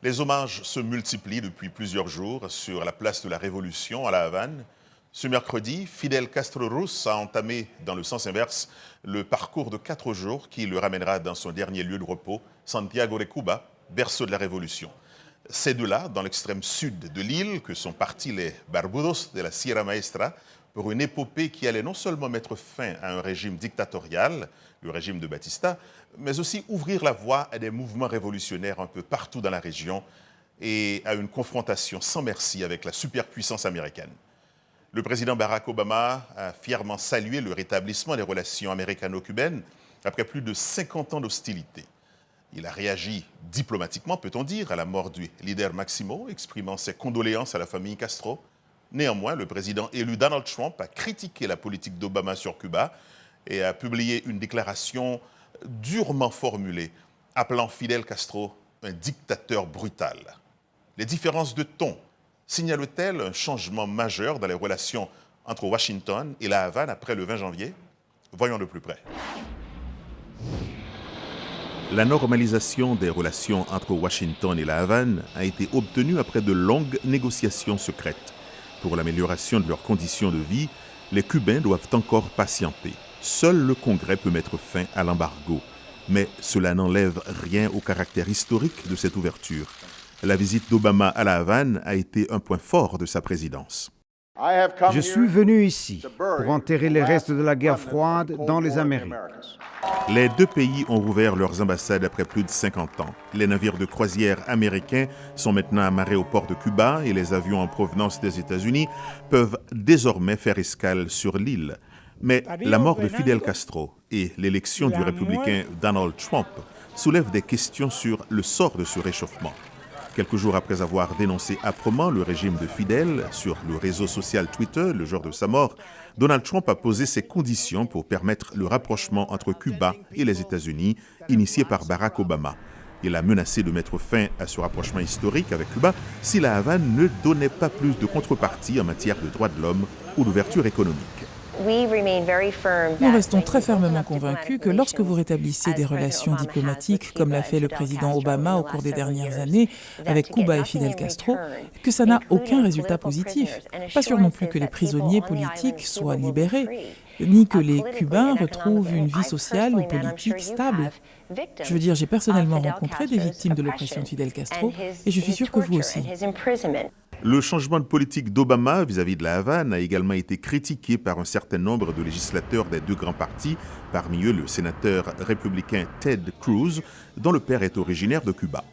Les hommages se multiplient depuis plusieurs jours sur la place de la Révolution à La Havane. Ce mercredi, Fidel Castro Ruz a entamé dans le sens inverse le parcours de 4 jours qui le ramènera dans son dernier lieu de repos, Santiago de Cuba, berceau de la Révolution. C'est de là, dans l'extrême sud de l'île, que sont partis les Barbudos de la Sierra Maestra pour une épopée qui allait non seulement mettre fin à un régime dictatorial, le régime de Batista, mais aussi ouvrir la voie à des mouvements révolutionnaires un peu partout dans la région et à une confrontation sans merci avec la superpuissance américaine. Le président Barack Obama a fièrement salué le rétablissement des relations américano-cubaines après plus de 50 ans d'hostilité. Il a réagi diplomatiquement, peut-on dire, à la mort du leader Máximo, exprimant ses condoléances à la famille Castro. Néanmoins, le président élu Donald Trump a critiqué la politique d'Obama sur Cuba et a publié une déclaration durement formulée, appelant Fidel Castro un dictateur brutal. Les différences de ton signalent-elles un changement majeur dans les relations entre Washington et La Havane après le 20 janvier? Voyons de plus près. La normalisation des relations entre Washington et La Havane a été obtenue après de longues négociations secrètes. Pour l'amélioration de leurs conditions de vie, les Cubains doivent encore patienter. Seul le Congrès peut mettre fin à l'embargo. Mais cela n'enlève rien au caractère historique de cette ouverture. La visite d'Obama à La Havane a été un point fort de sa présidence. Je suis venu ici pour enterrer les restes de la guerre froide dans les Amériques. Les deux pays ont rouvert leurs ambassades après plus de 50 ans. Les navires de croisière américains sont maintenant amarrés au port de Cuba et les avions en provenance des États-Unis peuvent désormais faire escale sur l'île. Mais la mort de Fidel Castro et l'élection du républicain Donald Trump soulèvent des questions sur le sort de ce réchauffement. Quelques jours après avoir dénoncé âprement le régime de Fidel sur le réseau social Twitter le jour de sa mort, Donald Trump a posé ses conditions pour permettre le rapprochement entre Cuba et les États-Unis, initié par Barack Obama. Il a menacé de mettre fin à ce rapprochement historique avec Cuba si La Havane ne donnait pas plus de contrepartie en matière de droits de l'homme ou d'ouverture économique. Nous restons très fermement convaincus que lorsque vous rétablissez des relations diplomatiques, comme l'a fait le président Obama au cours des dernières années avec Cuba et Fidel Castro, que ça n'a aucun résultat positif. Pas sûr non plus que les prisonniers politiques soient libérés, ni que les Cubains retrouvent une vie sociale ou politique stable. Je veux dire, j'ai personnellement rencontré des victimes de l'oppression de Fidel Castro et je suis sûr que vous aussi. Le changement de politique d'Obama vis-à-vis de La Havane a également été critiqué par un certain nombre de législateurs des deux grands partis, parmi eux le sénateur républicain Ted Cruz, dont le père est originaire de Cuba.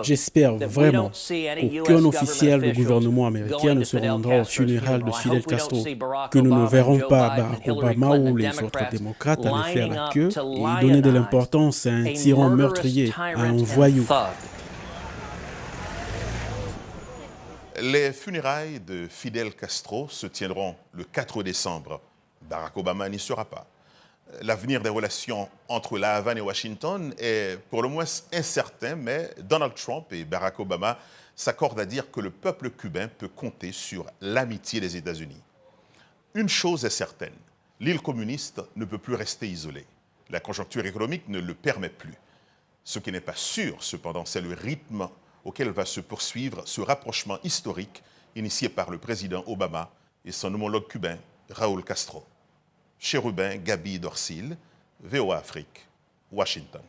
J'espère vraiment qu'aucun officiel du gouvernement américain ne se rendra au funérail de Fidel Castro, que nous ne verrons pas Barack Obama ou les autres démocrates aller faire la queue et donner de l'importance à un tyran meurtrier, à un voyou. Les funérailles de Fidel Castro se tiendront le 4 décembre. Barack Obama n'y sera pas. L'avenir des relations entre La Havane et Washington est pour le moins incertain, mais Donald Trump et Barack Obama s'accordent à dire que le peuple cubain peut compter sur l'amitié des États-Unis. Une chose est certaine, l'île communiste ne peut plus rester isolée. La conjoncture économique ne le permet plus. Ce qui n'est pas sûr, cependant, c'est le rythme auquel va se poursuivre ce rapprochement historique initié par le président Obama et son homologue cubain, Raúl Castro. Chérubin Gaby Dorcil, VOA Afrique, Washington.